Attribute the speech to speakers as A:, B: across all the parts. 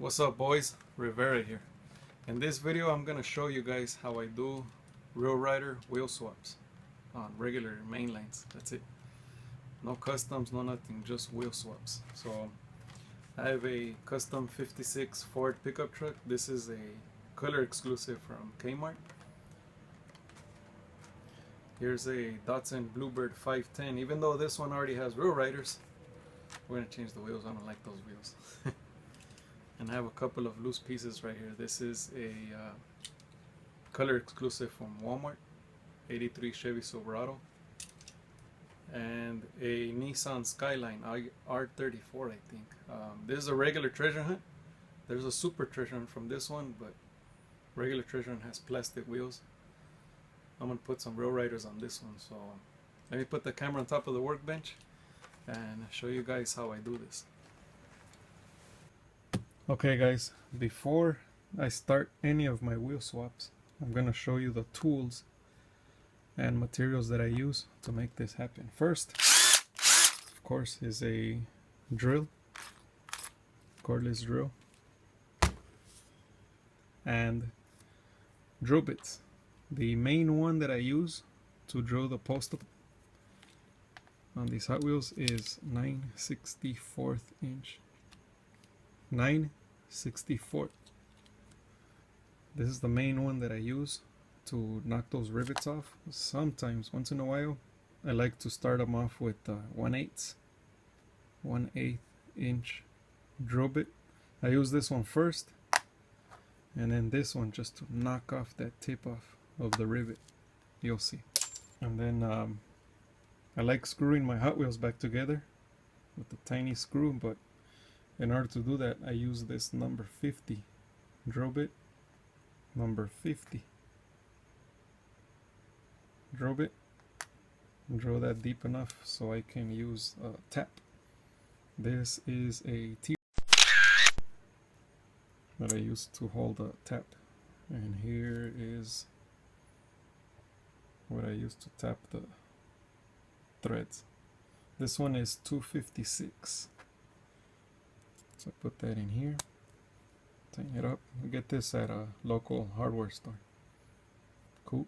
A: What's up, boys? Rivera here. In this video I'm gonna show you guys how I do Real Rider wheel swaps on regular main lines. That's it. No customs, no nothing, just wheel swaps. So I have a custom 56 Ford pickup truck. This is a color exclusive from Kmart. Here's a Datsun Bluebird 510. Even though this one already has Real Riders, we're gonna change the wheels. I don't like those wheels. And I have a couple of loose pieces right here. This is a color exclusive from Walmart, 83 Chevy Silverado, and a Nissan Skyline R34, I think. This is a regular treasure hunt. There's a super treasure hunt from this one, but regular treasure hunt has plastic wheels. I'm gonna put some Real Riders on this one. So let me put the camera on top of the workbench and show you guys how I do this. Okay guys, before I start any of my wheel swaps, I'm gonna show you the tools and materials that I use to make this happen. First, of course, is a drill, cordless drill, and drill bits. The main one that I use to drill the post on these Hot Wheels is 9/64 inch. 9/64. This is the main one that I use to knock those rivets off. Sometimes, once in a while, I like to start them off with 1/8 inch drill bit. I use this one first, and then this one just to knock off that tip off of the rivet. You'll see. And then I like screwing my Hot Wheels back together with a tiny screw, but in order to do that, I use this number 50 drill bit. Number 50 drill bit. Drill that deep enough so I can use a tap. This is a T that I use to hold a tap. And here is what I use to tap the threads. This one is 256. So I put that in here, tighten it up. I get this at a local hardware store. Cool.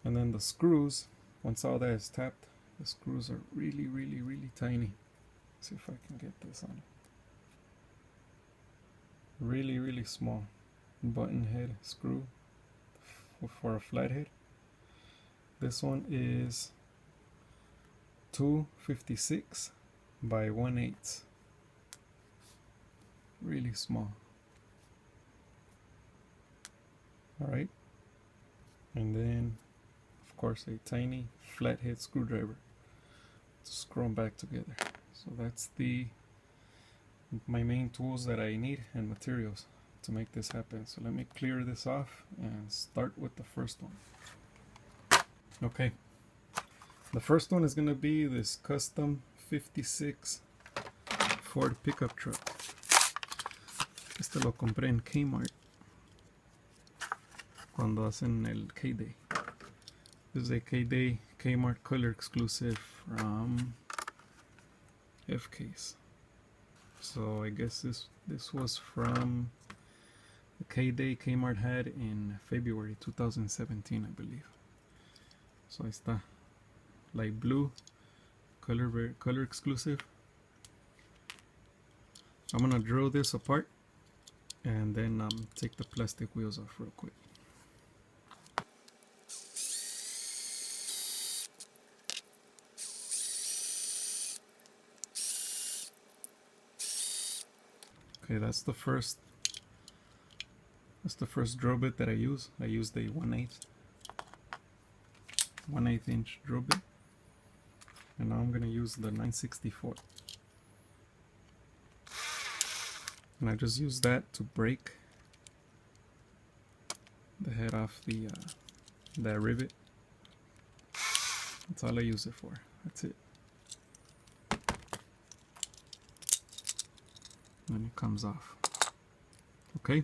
A: And then the screws, once all that is tapped, the screws are really tiny. Let's see if I can get this on. Really small button head screw for a flathead. This one is 256 by 1/8. Really small. Alright. And then, of course, a tiny flathead screwdriver to screw them back together. So that's my main tools that I need and materials to make this happen. So let me clear this off and start with the first one. Okay. The first one is going to be this custom 56 Ford pickup truck. Este lo compré en Kmart cuando hacen el K-Day. This is a K-Day Kmart color exclusive from F-Case. So I guess this was from the K-Day Kmart had in February 2017, I believe. So ahí está. Light blue, color exclusive. I'm gonna drill this apart and then take the plastic wheels off real quick. Okay, that's the first drill bit that I use. I used a 1/8 inch drill bit. And now I'm going to use the 9/64. And I just use that to break the head off that rivet. That's all I use it for. That's it. And then it comes off. Okay.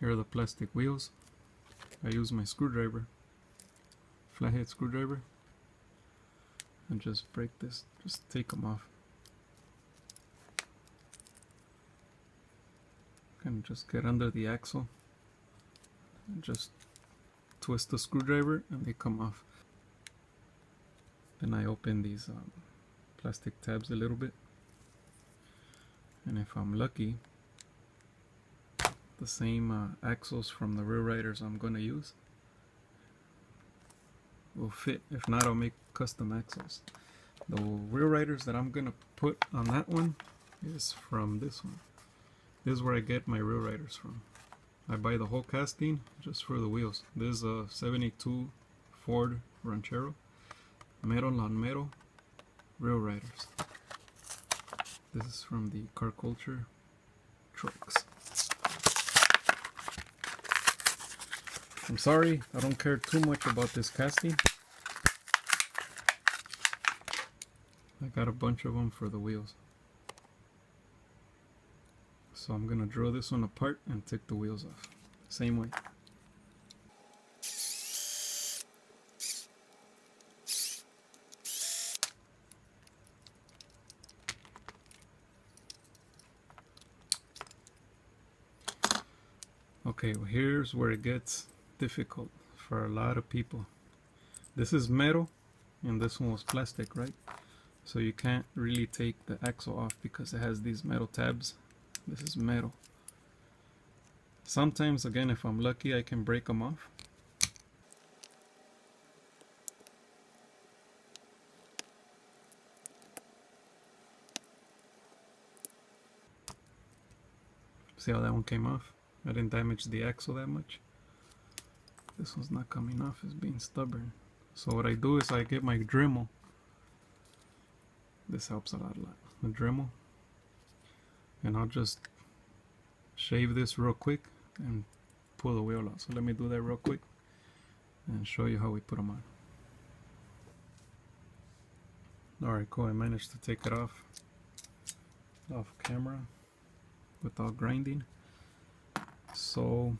A: Here are the plastic wheels. I use my screwdriver, flathead screwdriver, and just break this, just take them off. And just get under the axle and just twist the screwdriver and they come off. Then I open these plastic tabs a little bit, and if I'm lucky, the same axles from the rear riders I'm gonna use will fit. If not, I'll make custom axles. The rear riders that I'm gonna put on that one is from this one. This is where I get my rear riders from. I buy the whole casting just for the wheels. This is a 72 Ford Ranchero, metal on metal rear riders. This is from the Car Culture trucks. I'm sorry, I don't care too much about this casting. I got a bunch of them for the wheels. So I'm gonna drill this one apart and take the wheels off. Same way. Okay, well, here's where it gets difficult for a lot of people. This is metal and this one was plastic, right? So you can't really take the axle off because it has these metal tabs. This is metal. Sometimes, again, if I'm lucky, I can break them off. See how that one came off? I didn't damage the axle that much. This one's not coming off, it's being stubborn. So what I do is I get my Dremel. This helps a lot. The Dremel. And I'll just shave this real quick and pull the wheel out. So let me do that real quick and show you how we put them on. Alright, cool. I managed to take it off camera without grinding. So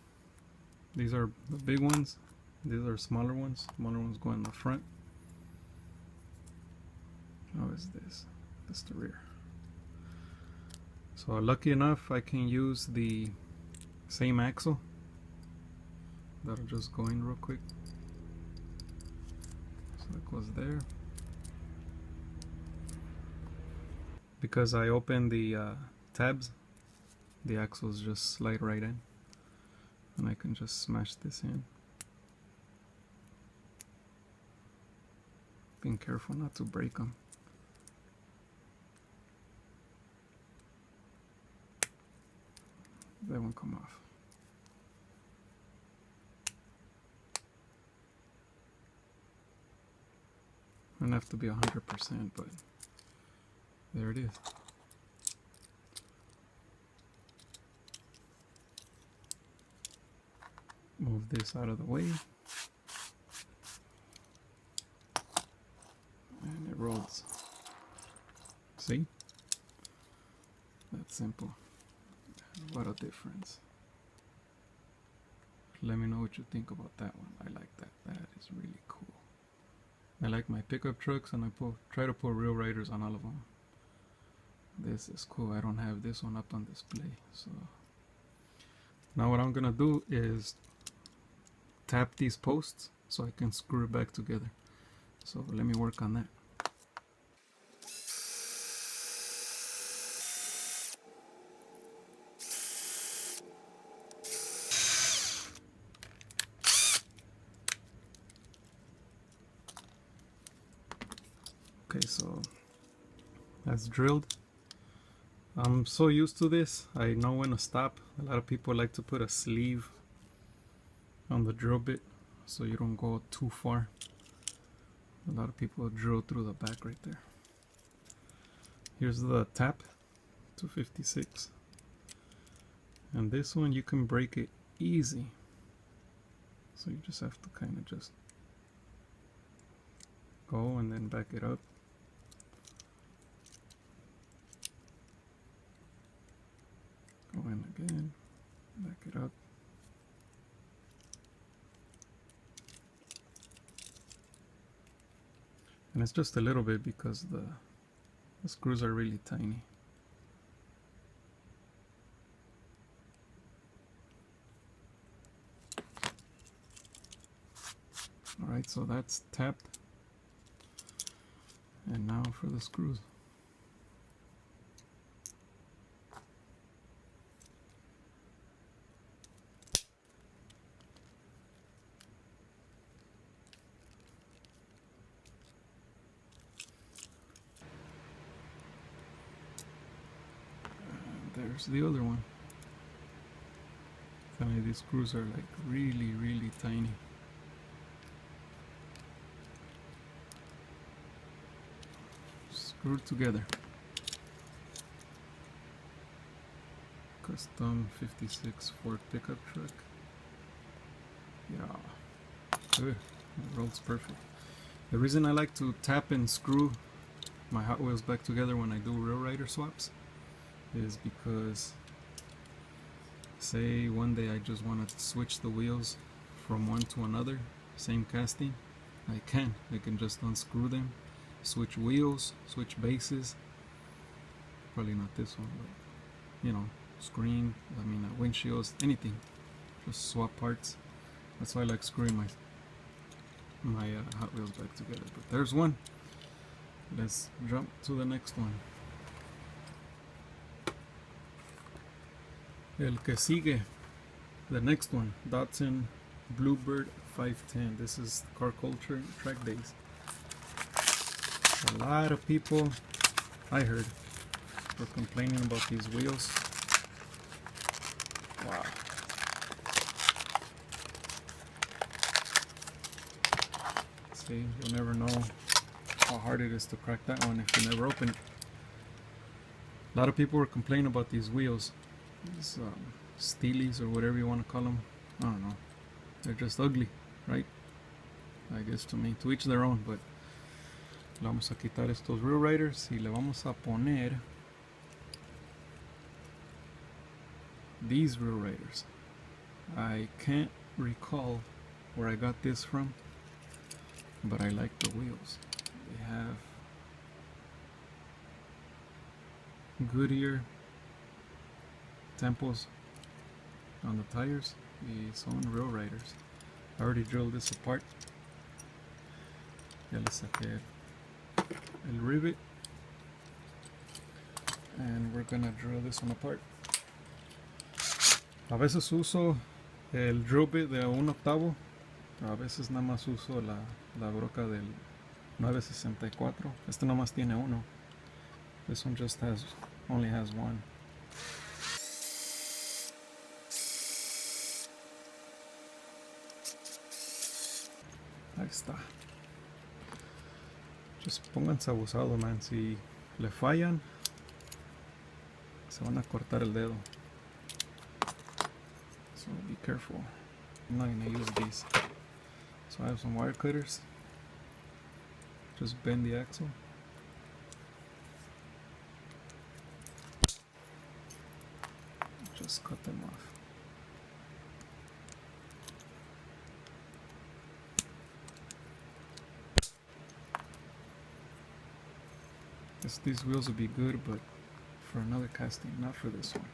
A: these are the big ones, these are smaller ones. Smaller ones go in the front. How is this? That's the rear. So lucky enough I can use the same axle. That'll just go in real quick. So that goes there. Because I opened the tabs, the axles just slide right in. And I can just smash this in. Being careful not to break them. That one come off. Doesn't have to be 100%, but there it is. Move this out of the way. And it rolls. See? That's simple. What a difference. Let me know what you think about that one. I like that. That is really cool. I like my pickup trucks and I try to put real riders on all of them. This is cool. I don't have this one up on display. So now what I'm gonna do is tap these posts so I can screw it back together. So let me work on that. Okay, so that's drilled. I'm so used to this, I know when to stop. A lot of people like to put a sleeve on the drill bit so you don't go too far. A lot of people drill through the back right there. Here's the tap, 256. And this one you can break it easy. So you just have to kind of just go and then back it up. Go in again, back it up. And And it's just a little bit because the screws are really tiny. Alright, so that's tapped. And now for the screws. And there's the other one. Finally, these screws are like really, really tiny. Screwed together. Custom 56 Ford pickup truck. Yeah, good. It rolls perfect. The reason I like to tap and screw my Hot Wheels back together when I do Real Rider swaps is because, say one day I just want to switch the wheels from one to another, same casting, I can just unscrew them, switch wheels, switch bases, probably not this one, but you know, screen, windshields, anything, just swap parts. That's why I like screwing my Hot Wheels back together. But there's one. Let's jump to the next one. El que sigue, the next one, Datsun Bluebird 510. This is car culture track days. A lot of people, I heard, were complaining about these wheels. Wow. See, you'll never know how hard it is to crack that one if you never open it. A lot of people were complaining about these wheels. These steelies or whatever you want to call them. I don't know. They're just ugly, right? I guess to me, to each their own, but le vamos a quitar estos Real Riders y le vamos a poner these Real Riders. I can't recall where I got this from, but I like the wheels. They have Goodyear temples on the tires y son Real Riders. I already drilled this apart. Ya le saqué el rivet, and we're gonna drill this one apart. A veces uso el drill bit de 1/8, a veces nada más uso la broca del 964. Este nada más tiene uno. This one just only has one. Ahí está. Just pónganse abusado, man. Si le fallan, se van a cortar el dedo. So be careful. I'm not gonna use these. So I have some wire cutters. Just bend the axle. Just cut them off. These wheels would be good, but for another casting, not for this one.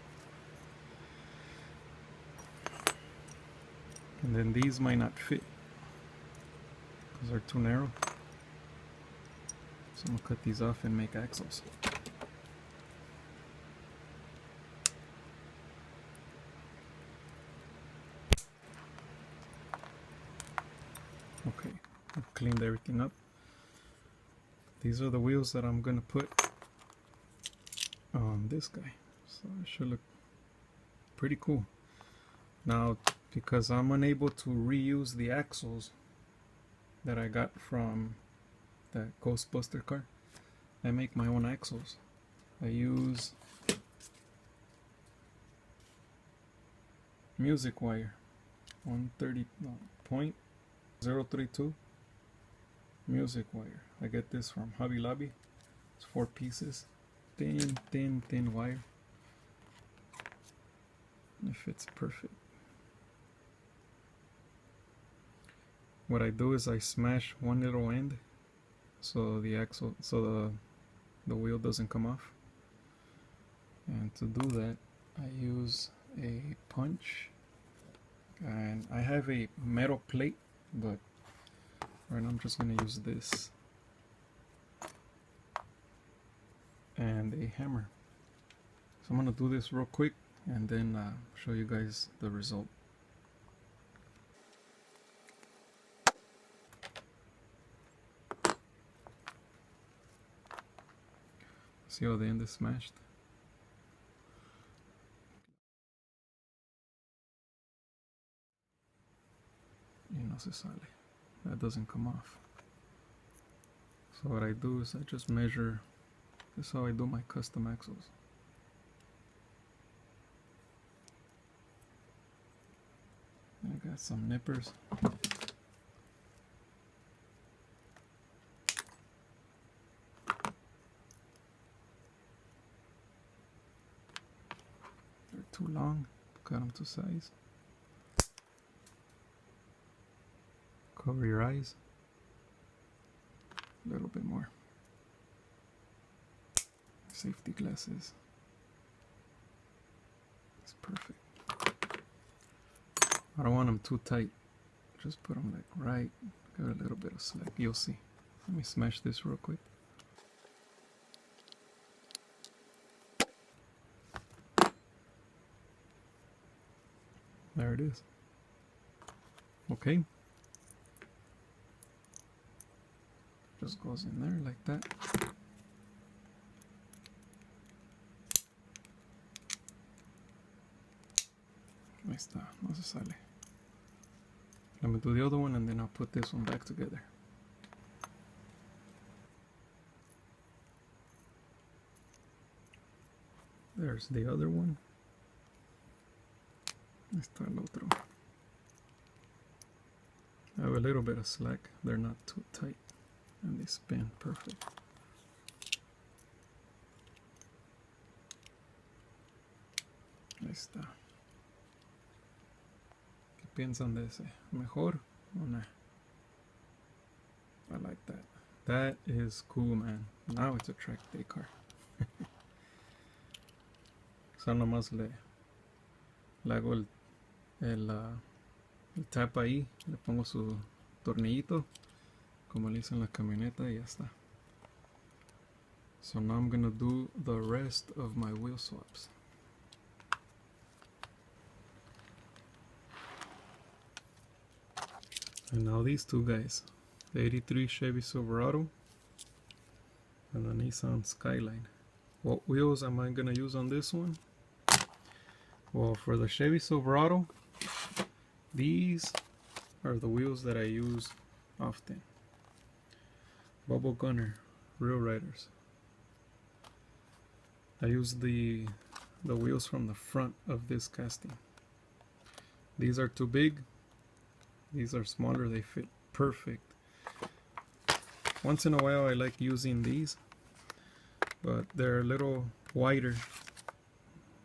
A: And then these might not fit because they're too narrow. So I'm gonna cut these off and make axles. Okay, I've cleaned everything up. These are the wheels that I'm gonna put on this guy, so it should look pretty cool. Now, because I'm unable to reuse the axles that I got from the Ghostbuster car, I make my own axles. I use music wire, 130.032 music wire. I get this from Hobby Lobby. It's 4 pieces, thin wire. It fits perfect. What I do is I smash one little end so the wheel doesn't come off. And to do that, I use a punch, and I have a metal plate, but right now I'm just gonna use this and a hammer. So I'm gonna do this real quick and then show you guys the result. See how the end is smashed? Y no se sale. That doesn't come off. So what I do is I just measure. This is how I do my custom axles. I got some nippers. They're too long. Cut them to size. Cover your eyes. A little bit more. Safety glasses. It's perfect. I don't want them too tight. Just put them like right. Got a little bit of slack. You'll see. Let me smash this real quick. There it is. Okay. Just goes in there like that. Ahí está, no se sale. Let me do the other one and then I'll put this one back together. There's the other one. Ahí está el otro. I have a little bit of slack. They're not too tight and they spin perfect. Ahí está. ¿Qué piensan de ese? ¿Mejor o no? I like that. That is cool, man. Now it's a track day car. So nomás le hago el tap ahí, le pongo su tornillito, como le hice en la camioneta, y ya está. So now I'm gonna do the rest of my wheel swaps. And now these two guys, the 83 Chevy Silverado and the Nissan Skyline. What wheels am I gonna use on this one? Well, for the Chevy Silverado, these are the wheels that I use often. Bubble Gunner Real Riders. I use the wheels from the front of this casting. These are too big. These are smaller. They fit perfect. Once in a while I like using these, but they're a little wider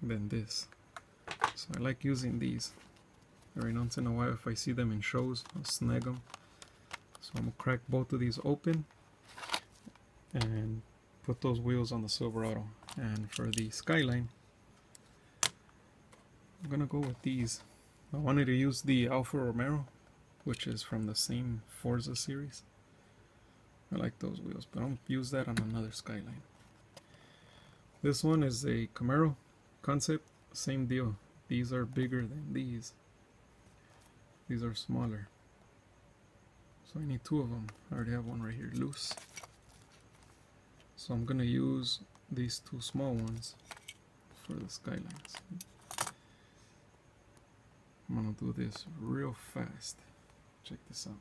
A: than this. So I like using these. Every once in a while, if I see them in shows, I'll snag them. So I'm gonna crack both of these open and put those wheels on the Silverado. And for the Skyline, I'm gonna go with these. I wanted to use the Alfa Romero, which is from the same Forza series. I like those wheels, but I'll use that on another Skyline. This one is a Camaro concept, same deal. These are bigger than these. These are smaller. So I need two of them. I already have one right here loose. So I'm gonna use these two small ones for the Skylines. I'm gonna do this real fast. Check this out.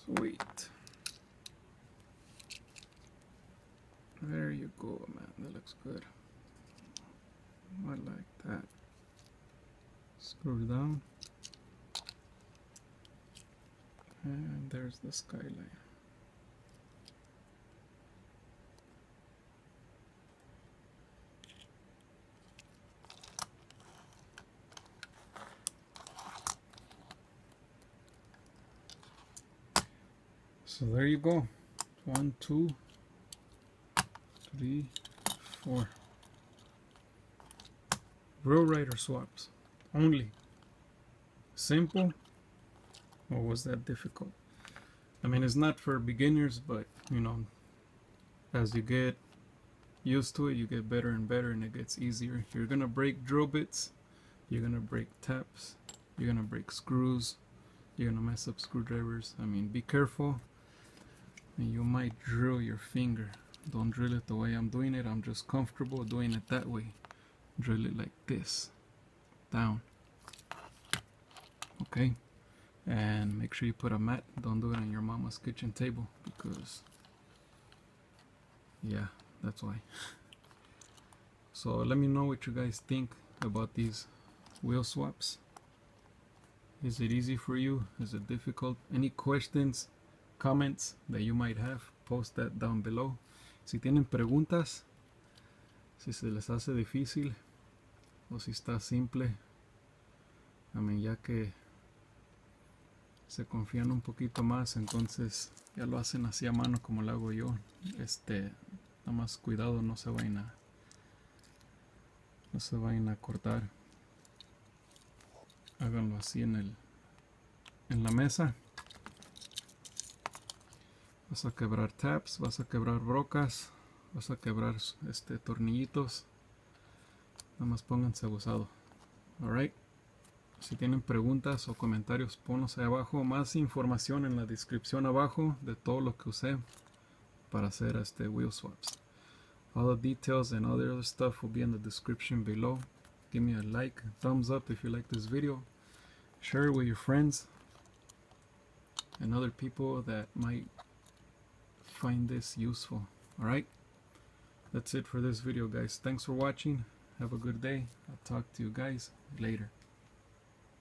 A: Sweet. There you go, man. That looks good. I like that. Screw down. And there's the Skyline. So there you go. 1, 2, 3, 4. Wheel rider swaps only. Simple, or was that difficult? I mean, it's not for beginners, but you know, as you get used to it, you get better and better, and it gets easier. You're gonna break drill bits, you're gonna break taps, you're gonna break screws, you're gonna mess up screwdrivers. I mean, be careful, and you might drill your finger. Don't drill it the way I'm doing it. I'm just comfortable doing it that way. Drill it like this, down. Okay, and make sure you put a mat. Don't do it on your mama's kitchen table, because yeah, that's why. So let me know what you guys think about these wheel swaps. Is it easy for you? Is it difficult? Any questions, comments that you might have, post that down below. Si tienen preguntas, si se les hace difícil o si está simple, a mí ya que se confían un poquito más, entonces ya lo hacen así a mano como lo hago yo. Nada más cuidado, no se vayan a cortar. Háganlo así en la mesa. Vas a quebrar taps, vas a quebrar brocas, vas a quebrar tornillitos. Nada más pónganse abusado. Alright. Si tienen preguntas o comentarios, ponlos ahí abajo. Más información en la descripción abajo de todo lo que usé para hacer wheel swaps. All the details and all the other stuff will be in the description below. Give me a like, thumbs up if you like this video. Share it with your friends and other people that might find this useful. Alright, that's it for this video, guys. Thanks for watching. Have a good day. I'll talk to you guys later.